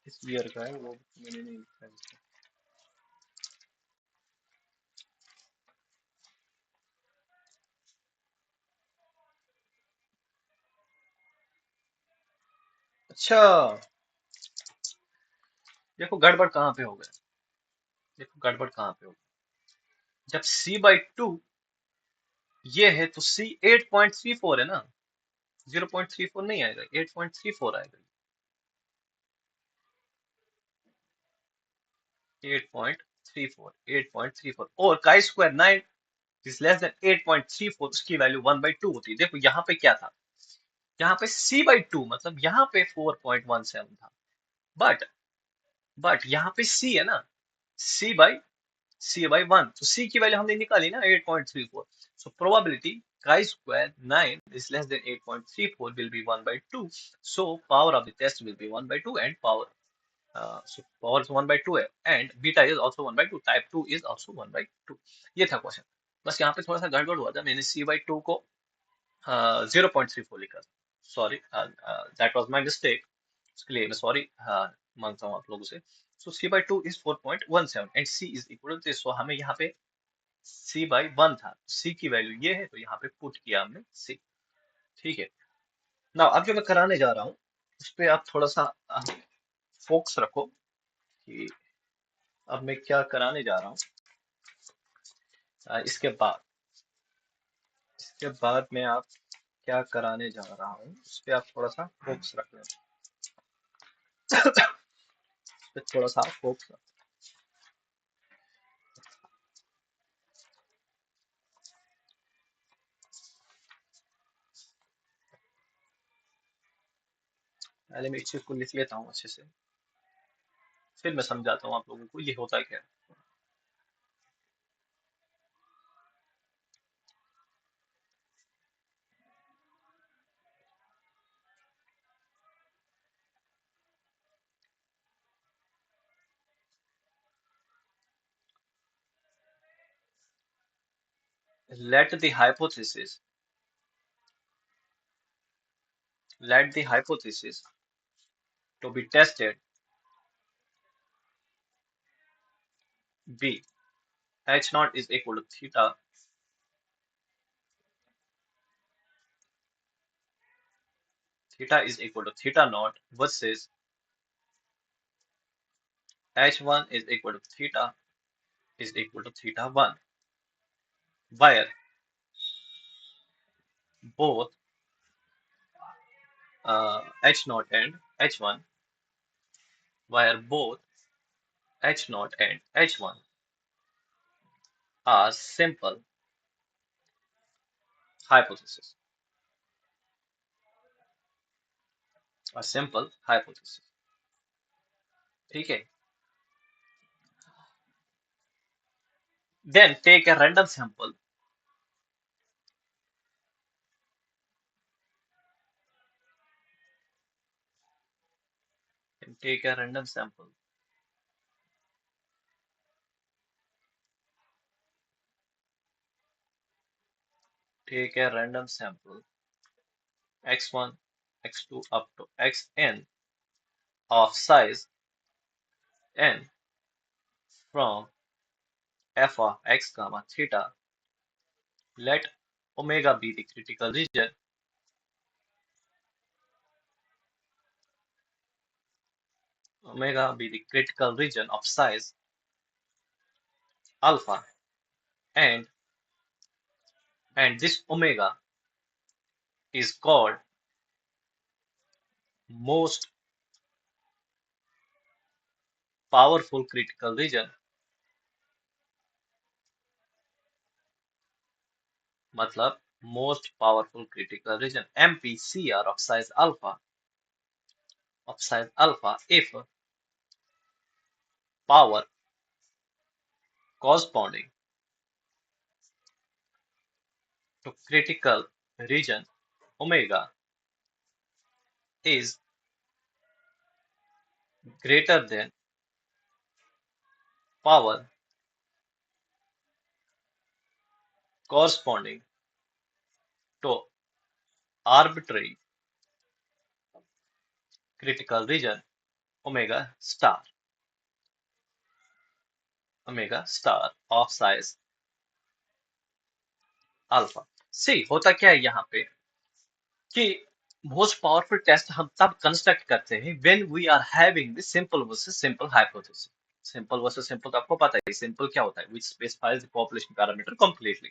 इस ईयर का है वो मैंने नहीं लिखा है इसमें। अच्छा, देखो गड़बड़ कहाँ पे हो गया, देखो गड़बड़ कहाँ पे हो गया। जब C/2 ये है तो C 8.34 है ना, 0.34 नहीं आएगा, 8.34 आएगा। 8.34, 8.34 और काई स्क्वायर 9 इज लेस देन 8.34, उसकी वैल्यू 1/2 होती है। देखो यहाँ पे क्या था, यहाँ पे C/2 मतलब यहाँ पे 4.17 था, बट यहाँ पे C है ना, C/1, तो C की वैल्यू हमने निकाली ना 8.34, so probability chi square 9 is less than 8.34 will be 1/2, so power of the test will be 1/2 and power so power is 1/2 है and beta is also 1/2, type 2 is also 1/2। ये था क्वेश्चन, बस यहाँ पे थोड़ा सा गड़बड़ हुआ था, मैंने C/2 को 0.34 लिखा, sorry that was my mistake, उसके लिए मैं सॉरी मांगता हूँ आप लोगों से। सो C/2 is 4.17 and C is equal to this, so हमें यहाँ पे C/1 था, C की वैल्यू ये है तो यहाँ पे पुट किया हमने C। ठीक है, ना अब जो मैं कराने जा रहा हूँ उस पे आप थोड़ा सा फोकस रखो कि अब मैं क्या कराने जा रहा हूँ। इसके बाद मैं आप क्या कराने जा रहा हूँ उस पे आप थोड़ा सा फोकस रख लें, उस पे थोड़ा सा फोकस रख। पहले मैं इस चीज को लिख लेता हूँ अच्छे से, फिर मैं समझाता हूँ आप लोगों को ये होता क्या है। let the hypothesis let the hypothesis to be tested be h naught is equal to theta is equal to theta naught versus h1 is equal to theta is equal to theta 1, where both h naught and h1 where both h naught and h1 are simple hypothesis, a simple hypothesis। ठीक है, then take a random sample and take a random sample take a random sample x1 x2 up to xn of size n from f of x comma theta, let omega be the critical region of size alpha, and this omega is called most powerful critical region, मतलब most powerful critical region MPCR of size alpha if power corresponding तो critical reason omega is greater than power corresponding to arbitrary critical region omega star of size alpha. सी होता क्या है यहाँ पे कि मोस्ट पावरफुल टेस्ट हम तब कंस्ट्रक्ट करते हैं when we are having the simple versus simple hypothesis. Simple versus simple तो आपको पता है सिंपल क्या होता है, which specifies the population parameter completely.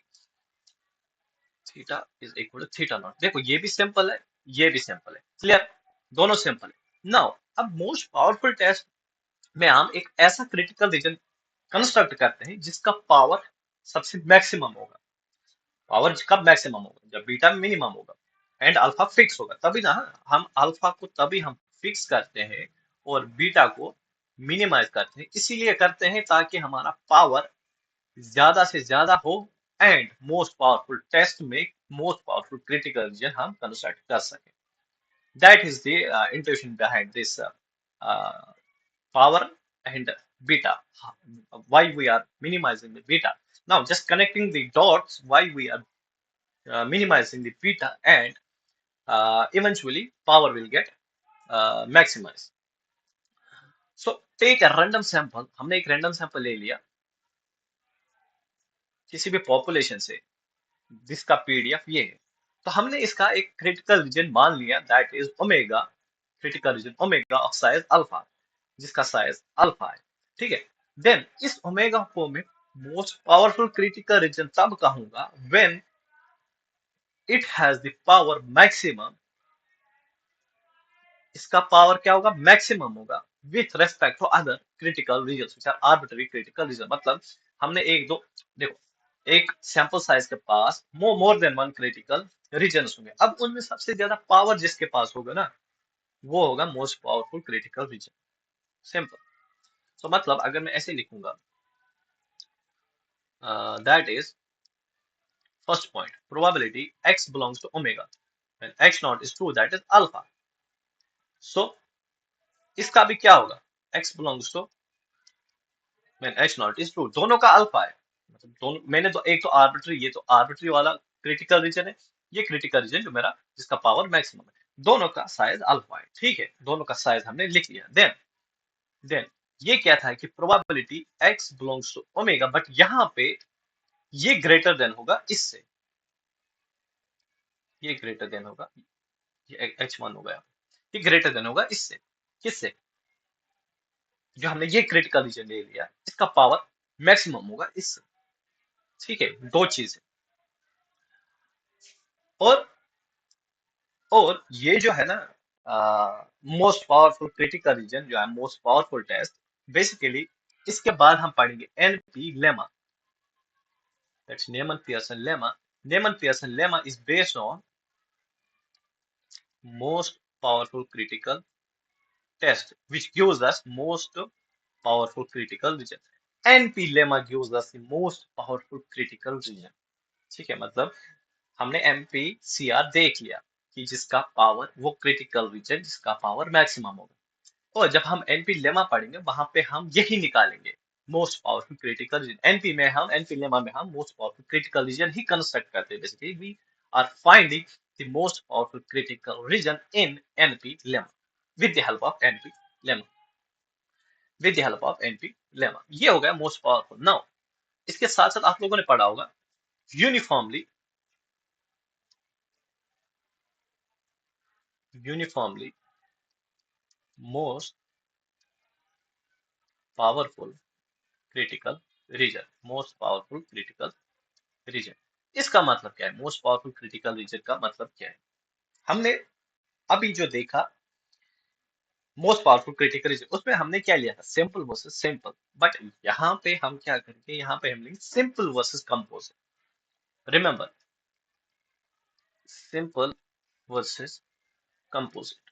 Theta is equal to theta naught. देखो ये भी सिंपल है, ये भी सिंपल है. क्लियर, दोनों सिंपल है. नाउ अब मोस्ट पावरफुल टेस्ट में हम एक ऐसा क्रिटिकल रीजन कंस्ट्रक्ट करते हैं जिसका पावर सबसे मैक्सिमम होगा. पावर कब मैक्सिमम होगा, जब बीटा मिनिमम होगा एंड अल्फा फिक्स होगा. तभी ना हम अल्फा को तभी हम फिक्स करते हैं और बीटा को मिनिमाइज करते हैं. इसीलिए करते हैं ताकि हमारा पावर ज्यादा से ज्यादा हो एंड मोस्ट पावरफुल टेस्ट में मोस्ट पावरफुल क्रिटिकल रीजन हम कंस्ट्रक्ट कर सकें. That is the intuition behind this power and beta. Why we are minimizing the beta? Now just connecting the dots, why we are minimizing the beta, and eventually power will get maximized. So take a random sample. हमने एक random sample ले लिया किसी भी पॉपुलेशन से जिसका पीडीएफ ये है. तो हमने इसका एक क्रिटिकल रीजन मान लिया that is omega, critical reason omega of size alpha, जिसका साइज अल्फा है. ठीक है. देन इस ओमेगा को मैं मोस्ट पावरफुल क्रिटिकल रीजन तब कहूंगा when it has the power maximum. इसका पावर क्या होगा, मैक्सिमम होगा with respect to other critical regions which are arbitrary critical region. मतलब हमने एक दो, देखो एक सैंपल साइज के पास more than one critical regions होंगे. अब उनमें सबसे ज्यादा पावर जिसके पास होगा ना वो होगा most powerful critical reason. Simple. तो मतलब अगर मैं ऐसे लिखूंगा that is first point probability x belongs to omega when x naught is true that is alpha. So इसका भी क्या होगा, x belongs to when h naught is true. दोनों का अल्फा है. मतलब दोनों मैंने तो एक तो आर्बिट्री, ये तो आर्बिट्री वाला क्रिटिकल रीजन है, ये क्रिटिकल रीजन जो मेरा जिसका पावर मैक्सिमम है. दोनों का साइज अल्फा है. ठीक है, दोनों का साइज हमने लिख लिया. देन ये क्या था कि probability x belongs to omega, but यहां पे ये ग्रेटर देन होगा इससे, ये ग्रेटर देन होगा, ये h1 हो गया, ये ग्रेटर देन होगा इससे. किससे, जो हमने ये क्रिटिकल रीजन ले लिया इसका पावर मैक्सिमम होगा इससे. ठीक है, दो चीजें. और ये जो है ना मोस्ट पावरफुल क्रिटिकल रीजन जो है मोस्ट पावरफुल टेस्ट, बेसिकली इसके बाद हम पढ़ेंगे NP lemma. That's Neyman Pearson lemma. Neyman Pearson lemma is based on most powerful critical test which gives us most powerful critical region. NP lemma gives us the most powerful critical region. ठीक है, मतलब हमने MPCR देख लिया कि जिसका पावर वो क्रिटिकल रीजन जिसका पावर मैक्सिमम होगा. और जब हम एनपी लेमा पढ़ेंगे वहां पे हम यही निकालेंगे most powerful critical region. NP lemma में हम मोस्ट पावरफुल क्रिटिकल रीजन ही कंस्ट्रक्ट करते हैं. Basically we are finding the most powerful critical region in NP lemma with the help of NP lemma, with the help of NP lemma. ये हो गया मोस्ट पावरफुल. नाउ इसके साथ साथ आप लोगों ने पढ़ा होगा uniformly most powerful critical reason. Most powerful critical reason, इसका मतलब क्या है, मोस्ट पावरफुल क्रिटिकल रीजन का मतलब क्या है. हमने अभी जो देखा मोस्ट पावरफुल क्रिटिकल रीजन उसमें हमने क्या लिया था, सिंपल वर्सेस सिंपल. बट यहाँ पे हम क्या करेंगे, यहाँ पे हम लेंगे simple versus composite. Remember, simple versus composite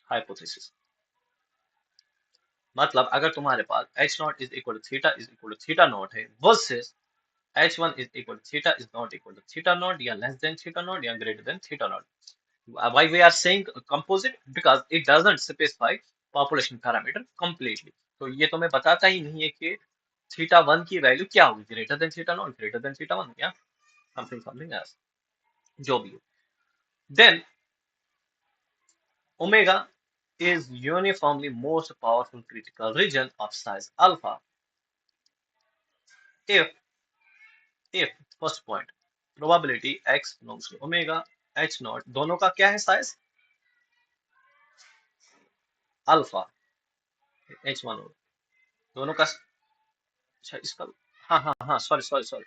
hypothesis. मतलब अगर तुम्हारे पास h naught is equal to theta naught है versus H1 is equal to theta is not equal to theta naught, या less than theta naught, या greater than theta naught. Why we are saying composite? Because it doesn't specify population parameter completely. तो ये तो मैं बताता ही नहीं है कि थीटा वन की वैल्यू क्या होगी, greater than theta naught, greater than theta one, या समथिंग एल्स, जो भी हो. Then omega is uniformly most powerful critical region of size alpha if first point probability x belongs to omega h naught, दोनों का क्या है साइज, अल्फा h1 और दोनों का. अच्छा इसका, हाँ हाँ हाँ, सॉरी सॉरी सॉरी,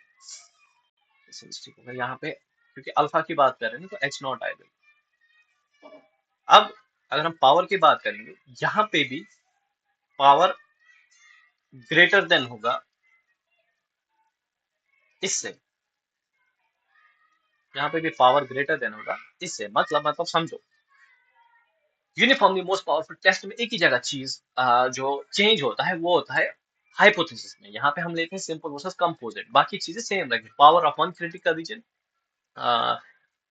यहाँ पे क्योंकि अल्फा की बात कर रहे हैं ना, तो एच नॉट आएगा. अब अगर हम पावर की बात करेंगे, यहाँ पे भी पावर ग्रेटर देन होगा इससे, यहाँ पे भी पावर ग्रेटर देन होगा इससे. मतलब समझो, यूनिफॉर्मली मोस्ट पावरफुल टेस्ट में एक ही जगह चीज जो चेंज होता है वो होता है हाइपोथेसिस में. यहाँ पे हम लेते हैं सिंपल वर्सेस कंपोजिट, बाकी चीजें सेम रहेंगी. Power of one critical reason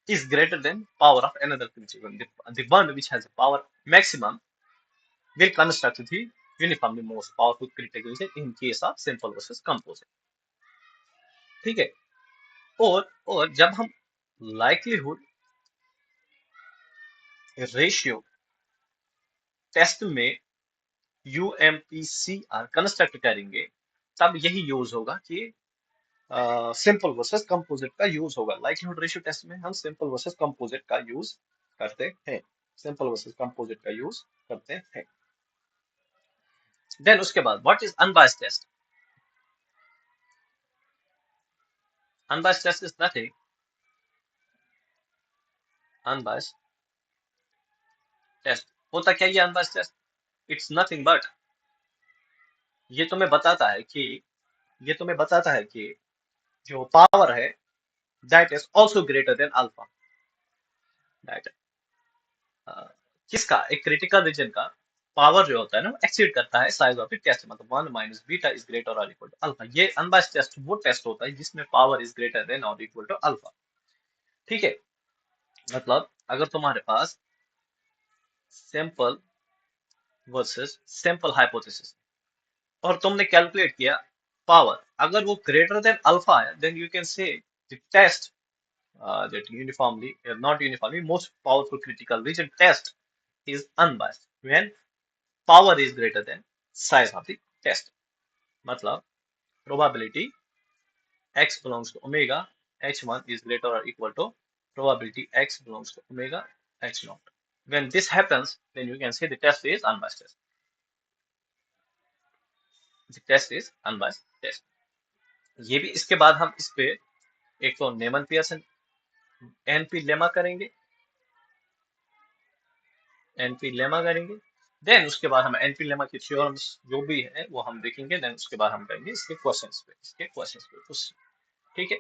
is greater than power of another critical. The one which has power maximum will construct the uniformly most powerful critical region in case of simple versus composite. ठीक है. और जब हम likelihood ratio टेस्ट में UMPCR कंस्ट्रक्ट करेंगे, तब यही यूज होगा कि सिंपल वर्सेस कंपोजिट का यूज होगा. लाइक्लीहुड रेशियो टेस्ट में हम सिंपल वर्सेस कंपोजिट का यूज करते हैं, सिंपल वर्सेस कंपोजिट का यूज करते हैं. देन उसके बाद what is unbiased test. Unbiased test is nothing, unbiased test होता क्या ये unbiased test, it's nothing but ये तुम्हें बताता है कि जो पावर है that is also greater than alpha. That किसका, एक क्रिटिकल रीजन का पावर जो होता है ना, एक्सीड करता है साइज ऑफ द टेस्ट. मतलब 1 माइनस बीटा इज ग्रेटर और इक्वल टू अल्फा. ये अनबायस्ड टेस्ट वो टेस्ट होता है जिसमें पावर इज ग्रेटर देन और इक्वल टू अल्फा. ठीक है. मतलब अगर तुम्हारे पास सैंपल वर्सेस सैंपल हाइपोथेसिस और तुमने कैलकुलेट किया पावर, अगर वो ग्रेटर देन अल्फा है, then you can say the test that uniformly not uniformly most powerful critical region test is unbiased when power is greater than size of the test. मतलब probability x belongs to omega h1 is greater or equal to probability x belongs to omega h naught. When this happens, then you can say the test is unbiased test. The test is unbiased test. ये भी इसके बाद हम इस पे एक तो नेमन पियर्सन एनपी लेमा करेंगे, देन उसके बाद हम एनपी लेमा की थ्योरम्स जो भी है वो हम देखेंगे. देन उसके बाद हम करेंगे इसके क्वेश्चंस पे कुछ. ठीक है.